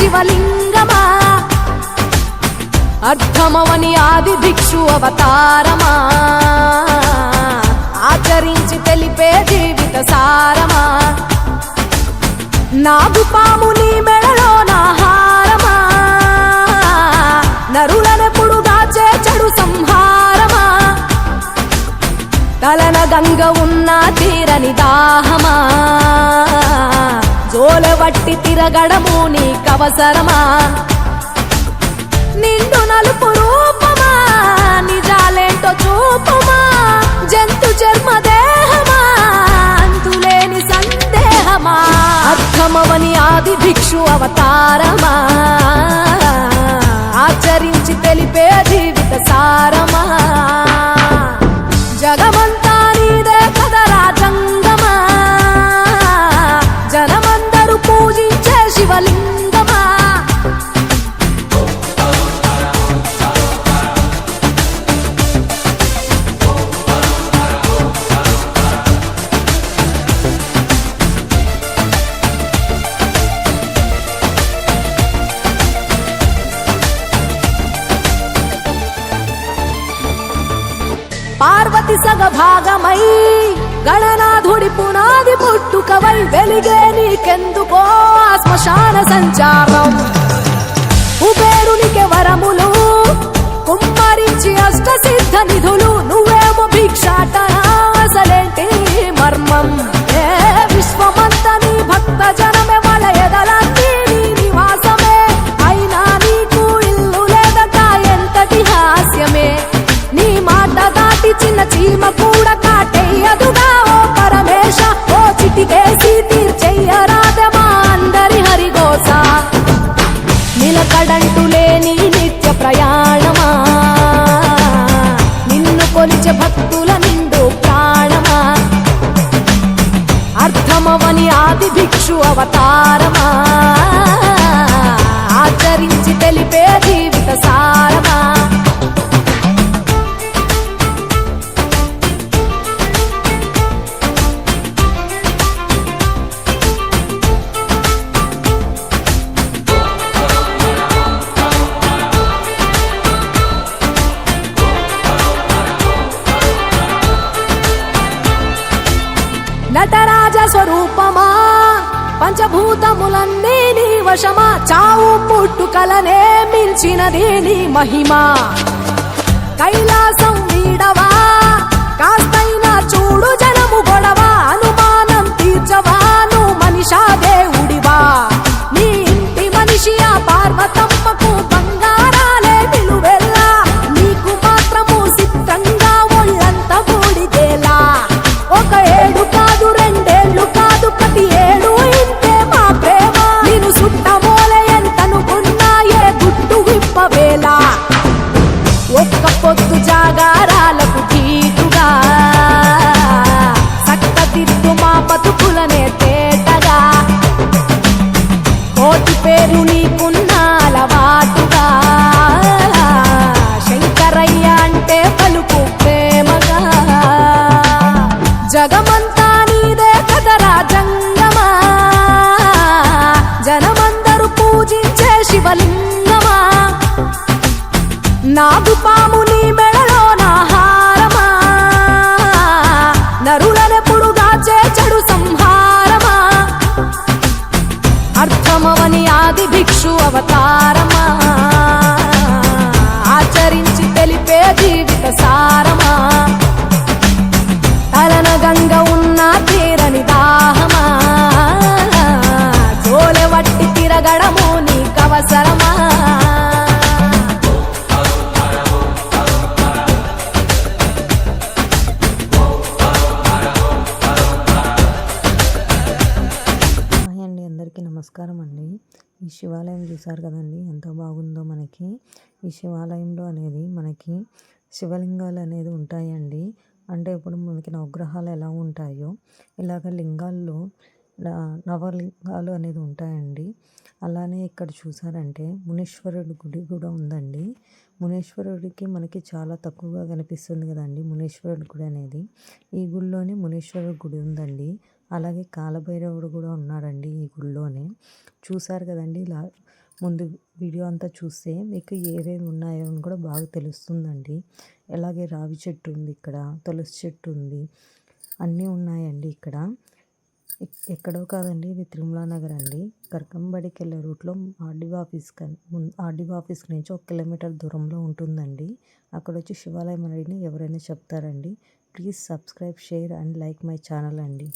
శివలింగమా, అర్థమవని ఆది భిక్షు అవతారమా, ఆచరించి తెలిపే జీవిత సారమా, నాగుపాము నీ మెడలో నాహారమా, నరులనెప్పుడు దాచే చెడు సంహారమా, తలన గంగ ఉన్న తీరని దాహమా, జోలవట్టి తిరగడము నీకవసరమా, నిండు నలుపు రూపమా, నిజాలేంటో చూపుమా, జంతు చర్మ దేహమా, అంతులేని సందేహమా, అర్థమవని ఆది భిక్షు అవతారమా, ఆచరించి తెలిపే జీవిత సారమా, జగమంతా నీదే కదరా జంగమా, జనమందరూ పూజించే శివలింగమా, పార్వతి సగభాగమై గణనాథుడి పునాది పుట్టుకవై వెలిగే నీకెందుకో శ్మశాన సంచారం, కుబేరునికి వరములు కుమ్మరించి అష్ట సిద్ధ నిధులు, నువ్వేమో భిక్షాటన అసలేంటి మర్మం, ఏ విశ్వమంత నీ భక్త జనమే వాళ్ళ ఎదలన్నీ నీ నివాసమే, అయినా నీకు ఇల్లు లేదట ఎంతటి హాస్యమే, నీ మాట దాటి చిన్న చీమ కూడా కాటేయదుగా ఓ పరమేశ, ఓ చిటికేసి తీర్చెయ్యరాదమా అందరి హరిగోస, నిలకడంటూ లేని నిత్య ప్రయాణమా, నిన్ను కొలిచే భక్తుల నిండు ప్రాణమా, అర్థమవని ఆది భిక్షు అవతారమా, ఆచరించి తెలిపే జీవిత సారమా, నటరాజ స్వరూపమా, పంచభూతములన్నీ నీ వశమా, చావు పుట్టుకలనే మించినది నీ మహిమా, కైలాసం వీడవా కాస్తైనా చూడు జనము గొడవ, అనుమానం తీర్చవా నువ్వు మనిషా దేవుడివా, నీ ఇంటి మనిషి ఆ పార్వతమ్మకు బంగారాలే విలువెల్లా, నీకు మాత్రము సిద్ధంగా ఒళ్ళంత బూడిదేలా, ఒక ఏడు కాదు రెండేళ్లు కాదు ప్రతి ఏడు ఇంతే మా ప్రేమ, నేను సుట్టమోలే ఎంతనుకున్నా ఏ గుట్టు విప్పవేలా, ఒక్క పొద్దు జాగారాలకు తీటుగా సక్కదిద్దు మా బతుకులనే తేటగా, కోటి పేరు నీకున్న అలవాటుగా, శంకరయ్య అంటే పలుకు ప్రేమగా, జగమంతా నీదే కదరా జంగమా, జనమందరూ పూజించే శివలింగమా, నాగుపాము నీ మెడలో నాహారమా, నరులనెప్పుడు దాచే చెడు సంహారమా, అర్థమవని ఆది భిక్షు అవతారమా, ఆచరించి తెలిపే జీవిత సారమా, తలన గంగ ఉన్న తీరని దాహమా, జోలెవట్టి తిరగడము నీకవసరమా, అందరికీ నమస్కారం అండి. ఈ శివాలయం చూసారు కదండి ఎంత బాగుందో. మనకి ఈ శివాలయంలో అనేది మనకి శివలింగాలు అనేది ఉంటాయండి. అంటే ఇప్పుడు మనకి నవగ్రహాలు ఎలా ఉంటాయో ఇలాగ లింగాల్లో నవలింగాలు అనేది ఉంటాయండి. అలానే ఇక్కడ చూసారంటే మునీశ్వరుడి గుడి కూడా ఉందండి. మునీశ్వరుడికి మనకి చాలా తక్కువగా కనిపిస్తుంది కదండి మునీశ్వరుడి గుడి అనేది. ఈ గుడిలోనే మునీశ్వరుడి గుడి ఉందండి. అలాగే కాలభైరవుడు కూడా ఉన్నాడండి ఈ గుడిలోనే. చూసారు కదండి ఇలా ముందు వీడియో అంతా చూస్తే మీకు ఏవేవి ఉన్నాయో అని కూడా బాగా తెలుస్తుందండి. అలాగే రావి చెట్టు ఉంది, ఇక్కడ తులసి చెట్టు ఉంది, అన్నీ ఉన్నాయండి ఇక్కడ. ఎక్కడో కాదండి, ఇది తిరుమల నగర్ అండి. కరకంబడికి వెళ్ళే రూట్లో ఆర్డీఓ ఆఫీస్కి నుంచి 1 కిలోమీటర్ దూరంలో ఉంటుందండి. అక్కడ వచ్చి శివాలయం అనేది ఎవరైనా చెప్తారండి. Please subscribe, share and like my channel అండి.